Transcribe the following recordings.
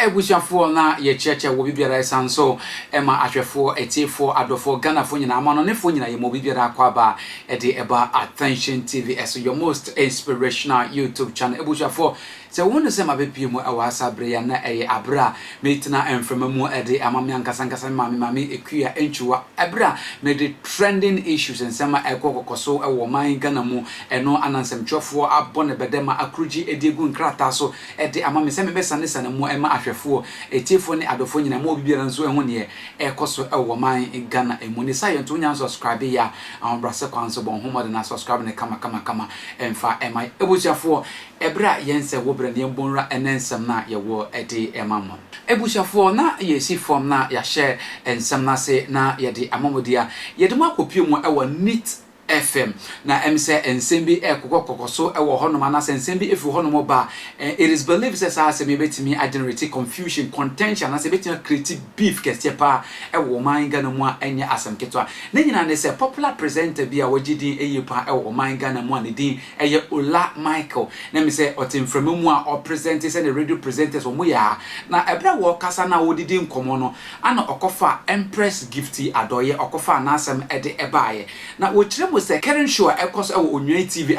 Ebusiafo na ye cheche wo bibiara san so ema ahwefo etifo adofo Ghanafo nyina amano nefo nyina ye mo bibiara kwaba de eba Attention TVS, your most inspirational YouTube channel. Ebusiafo se wonu se mabepie mu ewa sabre ya na eye abra metina enfrema mu de amame ankasa mame ekua enchuwa abra me the trending issues ensema ekokokoso ewo man Ghana mu eno anansem twofo abone bedema akruji ediegu nkrata so de amame se mebesane sane mu ema ahwefo etifo ne adofo nyina mu obibiara nso eho ne ekoso ewo man Ghana emuni sayo to nya subscribe ya ambrase kwanso bon homo de na subscribe ne kama emfa ema ebusiafo ebra yense wo brane mbonra enensem na yewo ede emamo ebusiafo na yesi form na ya share ensem na se na yede amamodia yede mu akopie mu ewo neat FM na emse ensembi ekokokoso ewo hono mana ensembi efu hono mo ba it is believed says as me betimi generate confusion contention as betimi create beef kese pa ewo man Ghana mu anya asem ketwa na nyina ne se popular presenter bi a wagidi eyepa ewo man Ghana mu ne din eye Ola Micheal na me se otemframa mu a o present se the radio presenters omo ya na ebra wo kasa na wodidi nkomo no ana okofa Empress Gifty adoye okofa na asem ede ebaye na wo kire se current show ekos ewo Onua TV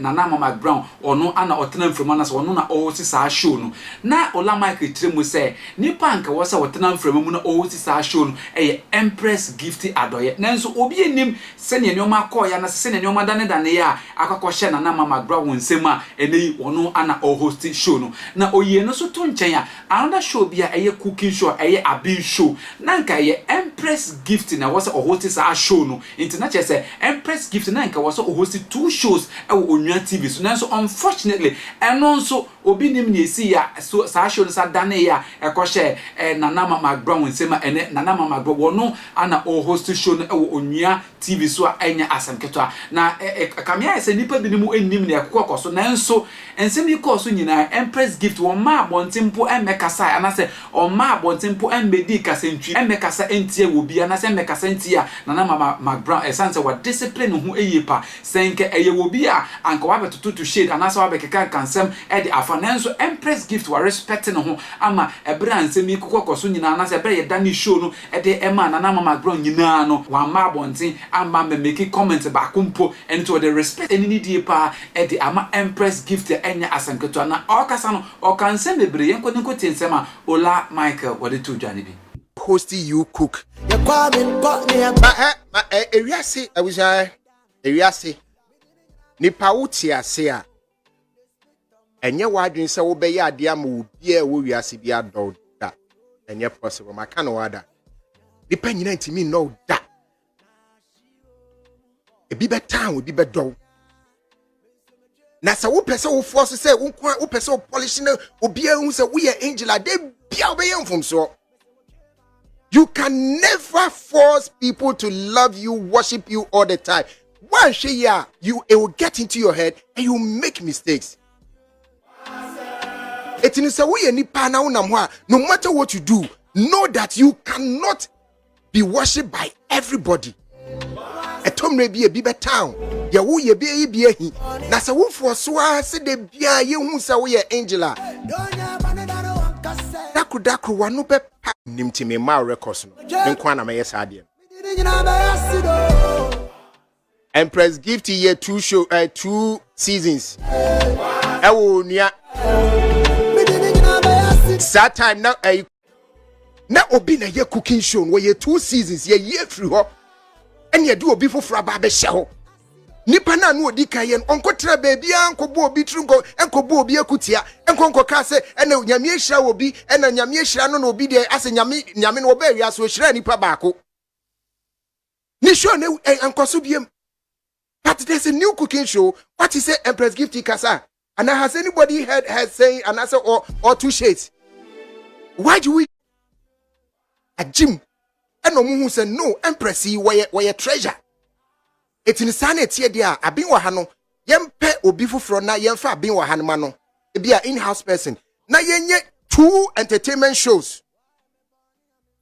nana Mcbrown ono ana otena mframa na se ono na owosi sa show no na Ola Micheal tiremu se nipa anka wo se otena mframa mu na owosi sa show no Empress Gifty adoye nanso obi enim se ne nyoma akoya na se ne nyoma dane ya akakɔhye nana Mcbrown nsem a eneyi ono ana host show no na oye no so to nchen a another show bia cooking show abin show na nka Empress Gifty na wo se host sa show no international se Empress Gifty na nka was host 2 shows ewo Onua TV so nanso unfortunately eno nso obi nim ne esi ya so sa show sa dane ya ekɔhye nana Mcbrown nsema ene nana Mcbrown wono ana host show no ewo Onua TV so anya asem ketwa na kamia ese nipa bi mu ennim ne ekokoso nanso ensem yi koso nyina Empress Gifty wo ma abontempo emekasa anase o ma abontempo embedi kasentwi emekasa entie wo bia na se emekasa entia nana Mcbrown esanse wa discipline hu eyepa senke eye wo bia anka wa betoto to shade anase wa bekeka kansem e de afanenso Empress Gifty wa respecting ho ama ebra nsem yi kokoso nyina anase ebra ye dani show no e de ema nana Mcbrown nyina no wa ma abonten ama me make comment ba kumpo and to the respect any need pa e de ama Empress Gifty enya asanketo na okasa no okansem ebre yenko nko tinsema Ola Micheal wode to dwane bi host you cook ewiase awuja ewiase nipa wuti ase a enye wadwen se wo be ya ade ama obi a wo wiase bi adol da enye possible maka no wada nipa nyina ntimi no da ebi be town ebi be do na se wo pese wo force se wo pese wo polish na obi a hu se wo ye angel a de bia wo be yemfom so. You can never force people to love you, worship you all the time. Once it will get into your head and you make mistakes. No matter what you do, know that you cannot be worshipped by everybody. A tom may be a bigger town. Ya wo ye be hi. Na se wo for so se de bia ye hu se wo ye angela. Daku wanu be nimti me ma records no nkwa na me yes ade Empress Gifty year 2 seasons ewo nia that time na obi na ye cooking show no ye 2 seasons ye year free ho and ye do obi foforo ba be hye ho nipa na no odi kan ye onkotra baby ankobo obi trunko enkobo obi akutia enkonko ka se ena nyame ehira obi ena nyame ehira no na obi de ase nyame no oba wi aso ehira nipa baako ni show na enkoso biem. But there's a new cooking show. What is it, Empress Gifty kasa? And has anybody heard her say an answer or 2 shades? Why do we a Jim and no who said no Empress where your treasure? It's in sanity there. I've been wahano. Yempe obifu from na yemfa bin wahanmano. Be an in-house person. Na yenye 2 entertainment shows.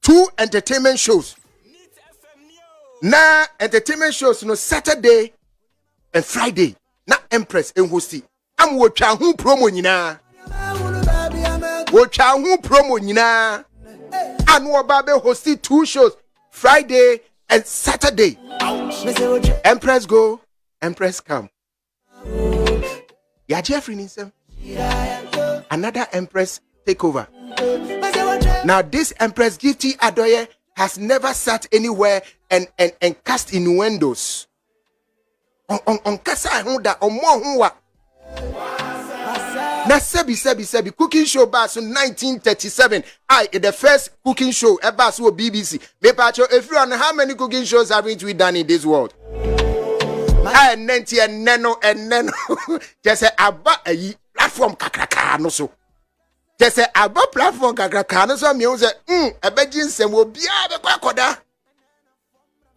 2 entertainment shows. Na entertainment shows no Saturday and Friday. Na Empress en hosti. Am wo twa hu promo nyina. Wocha hu promo nyina. Anu Babe hosted 2 shows, Friday and Saturday. Empress go, Empress come. Ya Jeffrey Ninsem. Another Empress take over. Now this Empress Gifty Adoye has never sat anywhere and cast innuendos. On kasa honda on mo na sebi cooking show bass in 1937. The first cooking show bass with BBC. Me pacho, if you on how many cooking shows haven't we done in this world? And neno just say abba a platform kakraka no so. Just say abba platform kakraka no so me say a begin sem obia be kwakoda.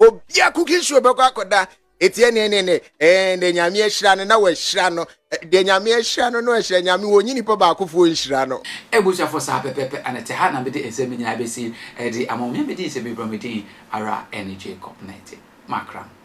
Obia cooking show be kwakoda. Etienne and the nyame ehira na we hira no de nyame ehira no ehira nyame wonyi nipa ba akofo ehira no ebuja for sa pepepe anete ha na me de esemi nyina besi e de amomia me de se be bromedi ara energy cop 90 Mcbrown.